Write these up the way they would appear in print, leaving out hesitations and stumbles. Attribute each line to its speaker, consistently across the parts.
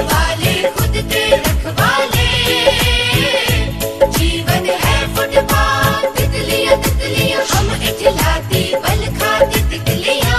Speaker 1: वाले खुद के रखवाले, जीवन है फुटबॉल, तितलियां तितलियां हम इठलाती बल खाती तितलियां,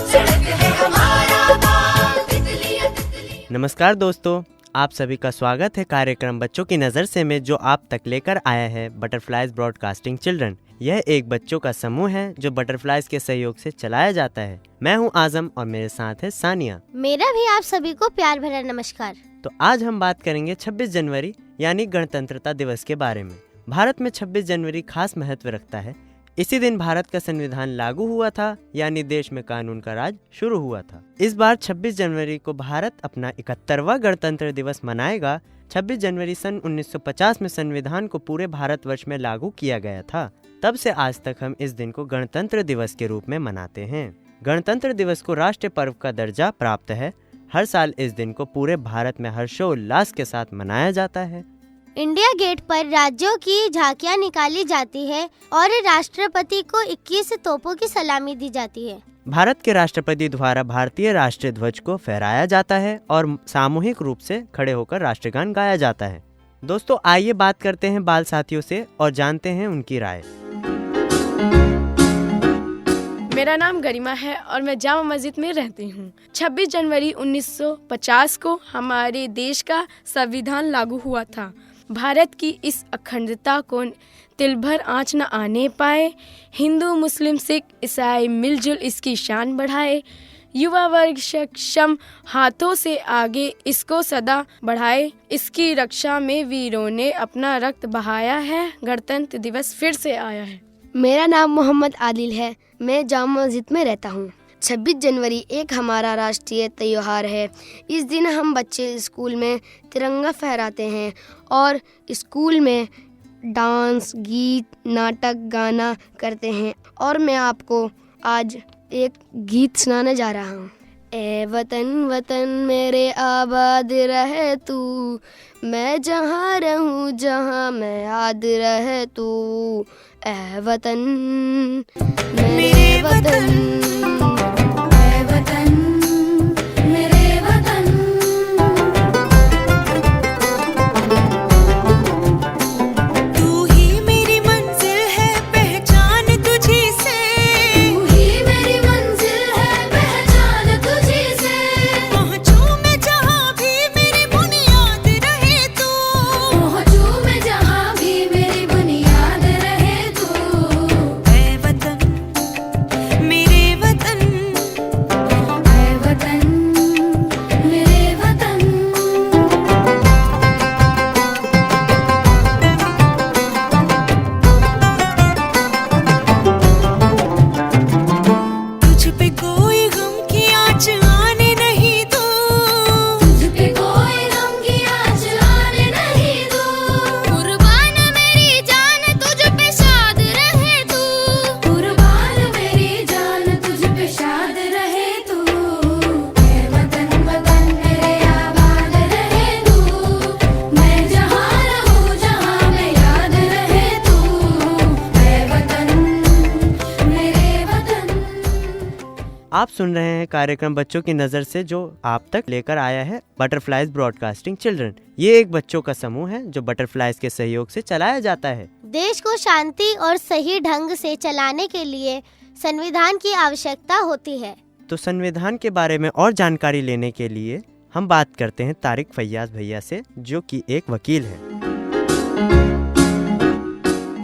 Speaker 1: सड़क है हमारा बाल, तितलियां तितलियां।
Speaker 2: नमस्कार दोस्तों, आप सभी का स्वागत है कार्यक्रम बच्चों की नज़र से में, जो आप तक लेकर आया है बटरफ्लाइज ब्रॉडकास्टिंग चिल्ड्रन। यह एक बच्चों का समूह है जो बटरफ्लाइज के सहयोग से चलाया जाता है। मैं हूं आजम और मेरे साथ है सानिया।
Speaker 3: मेरा भी आप सभी को प्यार भरा नमस्कार।
Speaker 2: तो आज हम बात करेंगे 26 जनवरी यानी गणतंत्रता दिवस के बारे में। भारत में 26 जनवरी खास महत्व रखता है। इसी दिन भारत का संविधान लागू हुआ था, यानी देश में कानून का राज शुरू हुआ था। इस बार 26 जनवरी को भारत अपना 71वां गणतंत्र दिवस मनाएगा। 26 जनवरी सन 1950 में संविधान को पूरे भारतवर्ष में लागू किया गया था। तब से आज तक हम इस दिन को गणतंत्र दिवस के रूप में मनाते हैं। गणतंत्र दिवस को राष्ट्रीय पर्व का दर्जा प्राप्त है। हर साल इस दिन को पूरे भारत में हर्षोल्लास के साथ मनाया जाता है।
Speaker 3: इंडिया गेट पर राज्यों की झांकियां निकाली जाती है और राष्ट्रपति को 21 तोपों की सलामी दी जाती है।
Speaker 2: भारत के राष्ट्रपति द्वारा भारतीय राष्ट्रीय ध्वज को फहराया जाता है और सामूहिक रूप से खड़े होकर राष्ट्रगान गाया जाता है। दोस्तों, आइए बात करते हैं बाल साथियों से और जानते हैं उनकी राय।
Speaker 4: मेरा नाम गरिमा है और मैं जामा मस्जिद में रहती हूँ। 26 जनवरी 1950 को हमारे देश का संविधान लागू हुआ था। भारत की इस अखंडता को तिल भर आँच न आने पाए। हिंदू, मुस्लिम, सिख, ईसाई मिलजुल इसकी शान बढ़ाए। युवा वर्ग सक्षम हाथों से आगे इसको सदा बढ़ाए। इसकी रक्षा में वीरों ने अपना रक्त बहाया है। गणतंत्र दिवस फिर से आया है।
Speaker 5: मेरा नाम मोहम्मद आदिल है। मैं जामा मस्जिद में रहता हूँ। 26 जनवरी एक हमारा राष्ट्रीय त्योहार है। इस दिन हम बच्चे स्कूल में तिरंगा फहराते हैं और स्कूल में डांस, गीत, नाटक, गाना करते हैं। और मैं आपको आज एक गीत सुनाने जा रहा हूँ। ए वतन वतन मेरे आबाद रहे तू, मैं जहाँ रहूँ जहाँ मैं याद रहे तू। ए वतन मेरे वतन,
Speaker 2: आप सुन रहे हैं कार्यक्रम बच्चों की नज़र से, जो आप तक लेकर आया है बटरफ्लाइज ब्रॉडकास्टिंग चिल्ड्रन। ये एक बच्चों का समूह है जो बटरफ्लाइज के सहयोग से चलाया जाता है।
Speaker 3: देश को शांति और सही ढंग से चलाने के लिए संविधान की आवश्यकता होती है।
Speaker 2: तो संविधान के बारे में और जानकारी लेने के लिए हम बात करते हैं तारिक फैयाज भैया से, जो कि एक वकील है।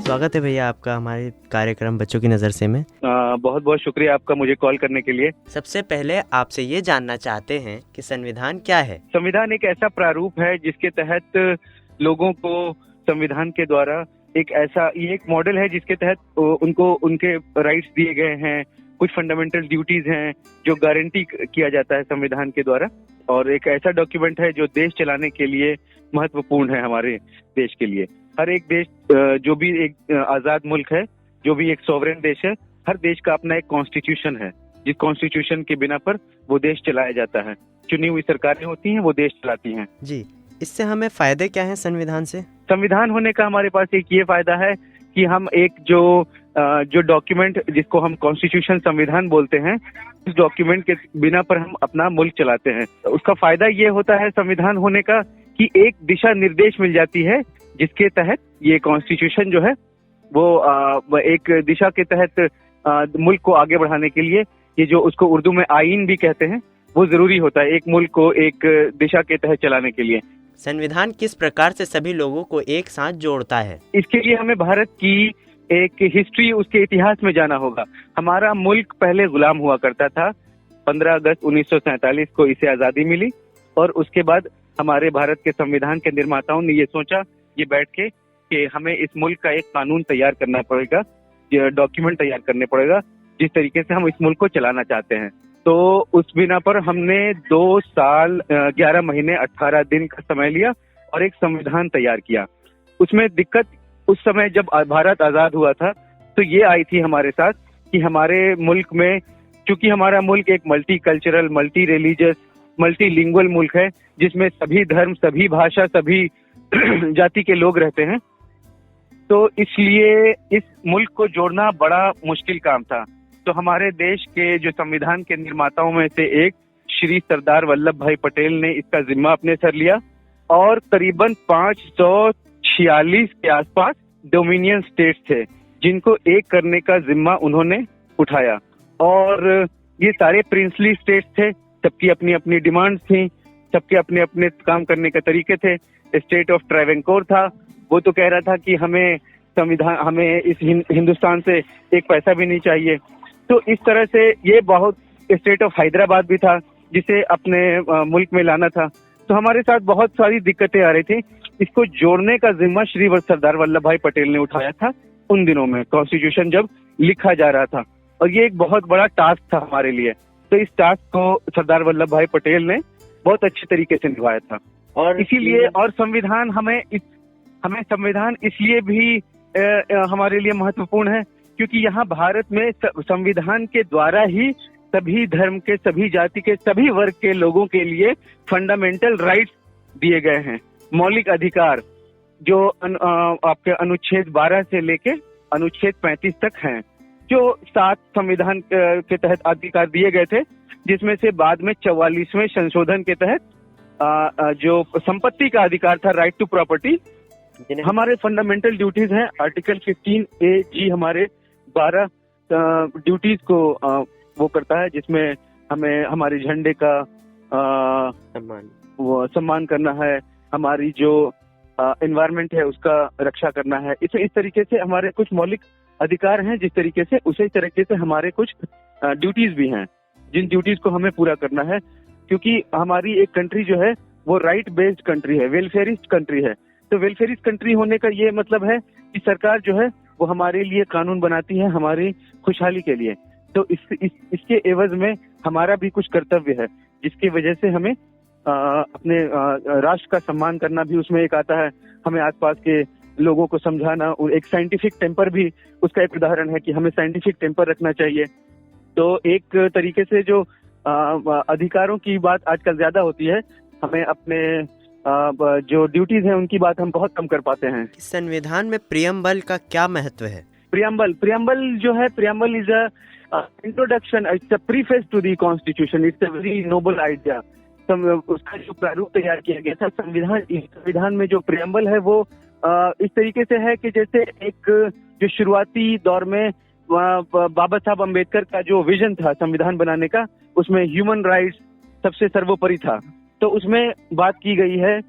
Speaker 2: स्वागत है भैया आपका हमारे कार्यक्रम बच्चों की नज़र से में।
Speaker 6: बहुत बहुत शुक्रिया आपका मुझे कॉल करने के लिए।
Speaker 2: सबसे पहले आपसे ये जानना चाहते हैं कि संविधान क्या है।
Speaker 6: संविधान एक ऐसा प्रारूप है जिसके तहत लोगों को संविधान के द्वारा ये एक मॉडल है जिसके तहत उनको उनके राइट्स दिए गए हैं। कुछ फंडामेंटल ड्यूटीज हैं जो गारंटी किया जाता है संविधान के द्वारा, और एक ऐसा डॉक्यूमेंट है जो देश चलाने के लिए महत्वपूर्ण है हमारे देश के लिए। हर एक देश जो भी एक आजाद मुल्क है, जो भी एक सॉवरेन देश है, हर देश का अपना एक कॉन्स्टिट्यूशन है, जिस कॉन्स्टिट्यूशन के बिना पर वो देश चलाया जाता है। चुनी हुई सरकारें होती हैं, वो देश चलाती हैं।
Speaker 2: जी, इससे हमें फायदे क्या हैं संविधान से?
Speaker 6: संविधान होने का हमारे पास एक ये फायदा है कि हम एक जो जो डॉक्यूमेंट जिसको हम कॉन्स्टिट्यूशन संविधान बोलते हैं, उस डॉक्यूमेंट के बिना पर हम अपना मुल्क चलाते हैं। उसका फायदा ये होता है संविधान होने का कि एक दिशा निर्देश मिल जाती है, जिसके तहत ये कॉन्स्टिट्यूशन जो है वो एक दिशा के तहत मुल्क को आगे बढ़ाने के लिए, ये जो उसको उर्दू में आईन भी कहते हैं, वो जरूरी होता है एक मुल्क को एक दिशा के तहत चलाने के लिए।
Speaker 2: संविधान किस प्रकार से सभी लोगों को एक साथ जोड़ता है?
Speaker 6: इसके लिए हमें भारत की एक हिस्ट्री, उसके इतिहास में जाना होगा। हमारा मुल्क पहले गुलाम हुआ करता था। 15 अगस्त 1947 को इसे आजादी मिली और उसके बाद हमारे भारत के संविधान के निर्माताओं ने ये सोचा, ये बैठ के, कि हमें इस मुल्क का एक कानून तैयार करना पड़ेगा, डॉक्यूमेंट तैयार करने पड़ेगा जिस तरीके से हम इस मुल्क को चलाना चाहते हैं। तो उस बिना पर हमने 2 साल 11 महीने 18 दिन का समय लिया और एक संविधान तैयार किया। उसमें दिक्कत उस समय जब भारत आजाद हुआ था तो ये आई थी हमारे साथ कि हमारे मुल्क में, चूंकि हमारा मुल्क एक multi cultural, multi religious, multilingual मुल्क है, जिसमें सभी धर्म, सभी भाषा, सभी जाति के लोग रहते हैं, तो इसलिए इस मुल्क को जोड़ना बड़ा मुश्किल काम था। तो हमारे देश के जो संविधान के निर्माताओं में से एक श्री सरदार वल्लभ भाई पटेल ने इसका जिम्मा अपने सर लिया और करीबन 546 के आसपास डोमिनियन स्टेट्स थे जिनको एक करने का जिम्मा उन्होंने उठाया। और ये सारे प्रिंसली स्टेट्स थे, सबकी अपनी अपनी डिमांड्स थी, सबके अपने अपने काम करने के तरीके थे। स्टेट ऑफ ट्रावेंकोर था, वो तो कह रहा था कि हमें संविधान, हमें इस हिंदुस्तान से एक पैसा भी नहीं चाहिए। तो इस तरह से ये बहुत, स्टेट ऑफ हैदराबाद भी था जिसे अपने मुल्क में लाना था। तो हमारे साथ बहुत सारी दिक्कतें आ रही थी। इसको जोड़ने का जिम्मा श्री सरदार वल्लभ भाई पटेल ने उठाया था उन दिनों में, कॉन्स्टिट्यूशन जब लिखा जा रहा था, और ये एक बहुत बड़ा टास्क था हमारे लिए। तो इस टास्क को सरदार वल्लभ भाई पटेल ने बहुत अच्छे तरीके से निभाया था। और इसीलिए, और संविधान हमें संविधान इसलिए भी हमारे लिए महत्वपूर्ण है क्योंकि यहाँ भारत में संविधान के द्वारा ही सभी धर्म के, सभी जाति के, सभी वर्ग के लोगों के लिए फंडामेंटल राइट्स दिए गए हैं, मौलिक अधिकार, जो आपके अनुच्छेद 12 से लेके अनुच्छेद 35 तक हैं, जो 7 संविधान के तहत अधिकार दिए गए थे, जिसमें से बाद में 44वें संशोधन के तहत जो संपत्ति का अधिकार था, राइट टू प्रॉपर्टी, हमारे फंडामेंटल ड्यूटीज हैं। आर्टिकल 15A(G) हमारे 12 ड्यूटीज को वो करता है, जिसमें हमें हमारे झंडे का सम्मान करना है, हमारी जो एनवायरनमेंट है उसका रक्षा करना है। इस तरीके से हमारे कुछ मौलिक अधिकार हैं, जिस तरीके से उसी तरीके से हमारे कुछ ड्यूटीज भी हैं, जिन ड्यूटीज को हमें पूरा करना है। क्योंकि हमारी एक कंट्री जो है वो राइट बेस्ड कंट्री है, वेलफेयरिस्ट कंट्री है। तो वेलफेयरिस्ट कंट्री होने का ये मतलब है कि सरकार जो है वो हमारे लिए कानून बनाती है हमारी खुशहाली के लिए। तो इसके एवज में हमारा भी कुछ कर्तव्य है, जिसकी वजह से हमें अपने राष्ट्र का सम्मान करना भी उसमें एक आता है। हमें आसपास के लोगों को समझाना, और एक साइंटिफिक टेम्पर भी उसका एक उदाहरण है कि हमें साइंटिफिक टेम्पर रखना चाहिए। तो एक तरीके से जो अधिकारों की बात आजकल ज्यादा होती है, हमें अपने जो ड्यूटीज हैं उनकी बात हम बहुत कम कर पाते हैं।
Speaker 2: संविधान में प्रियम्बल का क्या महत्व है?
Speaker 6: प्रियम्बल जो है, preamble is a introduction, it's a preface to the constitution, it's a very noble idea. उसका जो प्रारूप तैयार किया गया था संविधान में, जो प्रियम्बल है वो इस तरीके से है कि जैसे एक जो शुरुआती दौर में बाबा साहब अम्बेडकर का जो विजन था संविधान बनाने का, उसमें ह्यूमन राइट्स सबसे सर्वोपरि था। तो उसमें बात की गई है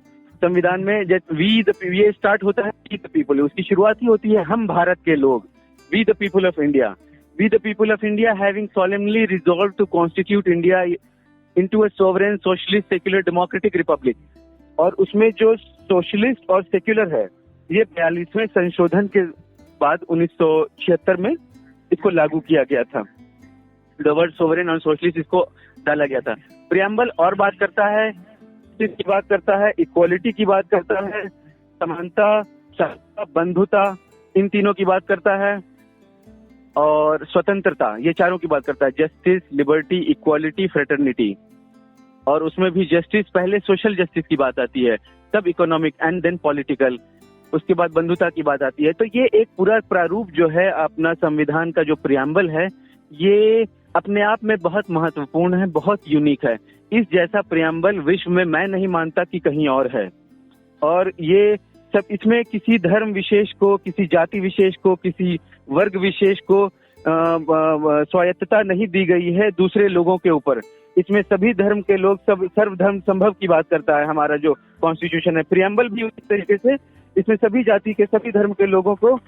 Speaker 6: संविधान में, ये स्टार्ट होता है वी द पीपल, उसकी शुरुआत ही होती है हम भारत के लोग, we the people of India, we the people of India having solemnly resolved to constitute India into a sovereign socialist secular democratic republic। और उसमें जो सोशलिस्ट और सेक्युलर है, ये 42वें संशोधन के बाद 1976 में इसको लागू किया गया था। द वर्ड सोवरेन और सोशलिस्ट इसको डाला गया था। प्रियम्बल और बात करता है, की बात करता है, इक्वालिटी की बात करता है, समानता, बंधुता, इन तीनों की बात करता है, और स्वतंत्रता, ये चारों की बात करता है। Justice, liberty, equality, fraternity. और उसमें भी जस्टिस, पहले सोशल जस्टिस की बात आती है, तब इकोनॉमिक एंड देन पॉलिटिकल। उसके बाद बंधुता की बात आती है। तो ये एक पूरा प्रारूप जो है अपना संविधान का जो प्रियम्बल है, ये अपने आप में बहुत महत्वपूर्ण है, बहुत यूनिक है। इस जैसा प्रियम्बल विश्व में मैं नहीं मानता कि कहीं और है। और ये सब, इसमें किसी धर्म विशेष को, किसी जाति विशेष को, किसी वर्ग विशेष को स्वायत्तता नहीं दी गई है दूसरे लोगों के ऊपर। इसमें सभी धर्म के लोग, सब सर्वधर्म संभव की बात करता है हमारा जो कॉन्स्टिट्यूशन है। प्रियम्बल भी उसी तरीके से इसमें सभी जाति के, सभी धर्म के लोगों को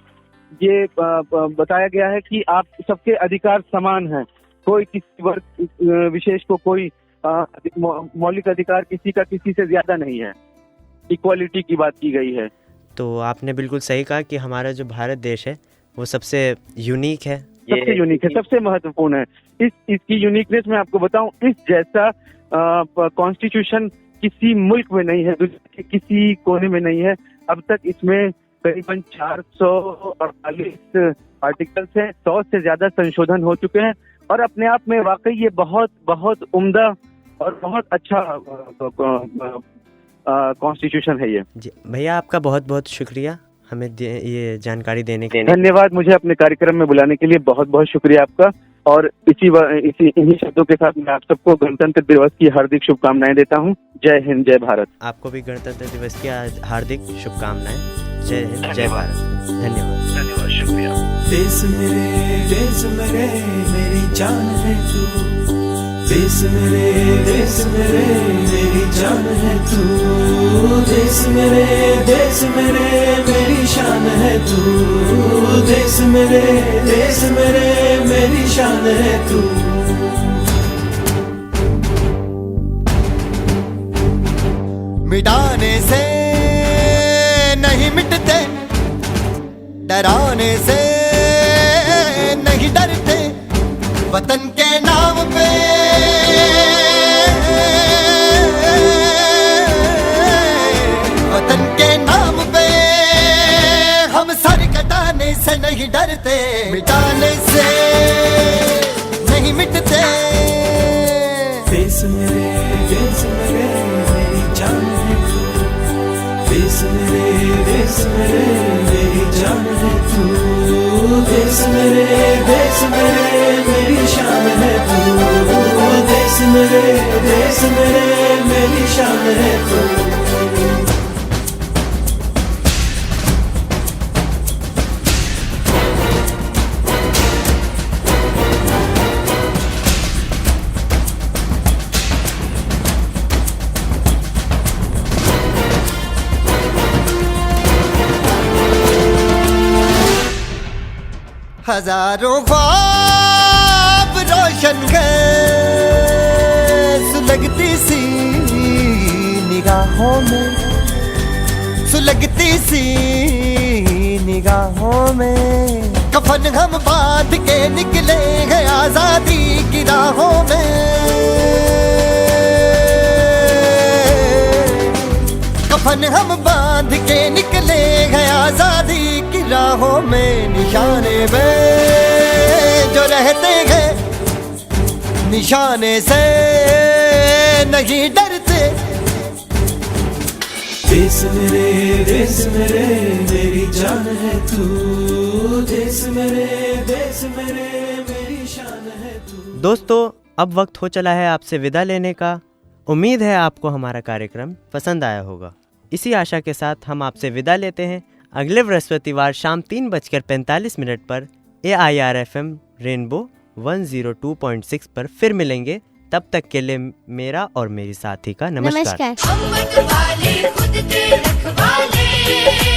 Speaker 6: ये बताया गया है कि आप सबके अधिकार समान हैं। कोई किसी वर्ग विशेष को कोई मौलिक अधिकार किसी का किसी से ज्यादा नहीं है। इक्वालिटी की बात की गई है।
Speaker 2: तो आपने बिल्कुल सही कहा कि हमारा जो भारत देश है वो सबसे यूनिक है,
Speaker 6: सबसे यूनिक है, सबसे महत्वपूर्ण है। इसकी यूनिकनेस मैं आपको बताऊं, इस जैसा कॉन्स्टिट्यूशन किसी मुल्क में नहीं है, दुनिया के किसी कोने में नहीं है। अब तक इसमें करीबन 448 आर्टिकल्स हैं, 100 से ज्यादा संशोधन हो चुके हैं और अपने आप में वाकई ये बहुत बहुत उम्दा और बहुत अच्छा कॉन्स्टिट्यूशन है ये।
Speaker 2: जी भैया, आपका बहुत बहुत शुक्रिया हमें ये जानकारी देने के लिए।
Speaker 6: धन्यवाद, मुझे अपने कार्यक्रम में बुलाने के लिए बहुत बहुत शुक्रिया आपका। और इन्हीं शब्दों के साथ मैं आप सबको गणतंत्र दिवस की हार्दिक शुभकामनाएं देता हूं। जय हिंद, जय भारत।
Speaker 2: आपको भी गणतंत्र दिवस की हार्दिक शुभकामनाएं। जय हिंद, जय भारत। धन्यवाद,
Speaker 6: धन्यवाद, शुक्रिया।
Speaker 7: देश मेरे मेरी जान है तू। देश मेरे मेरी जान है तू। देश मेरे मेरी शान है तू। देश मेरे मेरी शान है तू।
Speaker 8: मिटाने से नहीं मिटते, डराने से नहीं डरते, वतन के नाम पे वतन के नाम पे हम सर कटाने से नहीं डरते, मिटाने से नहीं मिटते।
Speaker 7: देश मेरे मेरी जान है तू। देश मेरे मेरी जान है तू। देश मेरे मेरी शान है तू। देश मेरे मेरी शान है तू।
Speaker 8: हजारों ख्वाब रोशन गए सुलगती सी निगाहों में, सुलगती सी निगाहों में। कफन हम बांध के निकले हैं आजादी की राहों में। कफन हम बांध के निकले हैं आजादी की राहों में। निशाने पे जो रहते हैं, निशाने से नहीं डरते।
Speaker 7: देश मेरे मेरी जान है तू। देश मेरे मेरी शान है तू।
Speaker 2: दोस्तों, अब वक्त हो चला है आपसे विदा लेने का। उम्मीद है आपको हमारा कार्यक्रम पसंद आया होगा। इसी आशा के साथ हम आपसे विदा लेते हैं। अगले बृहस्पतिवार शाम 3:45 पर AIR FM रेनबो 102.6 पर फिर मिलेंगे। तब तक के लिए मेरा और मेरी साथी का नमस्कार।
Speaker 1: हम मतवाले खुद के रखवाले।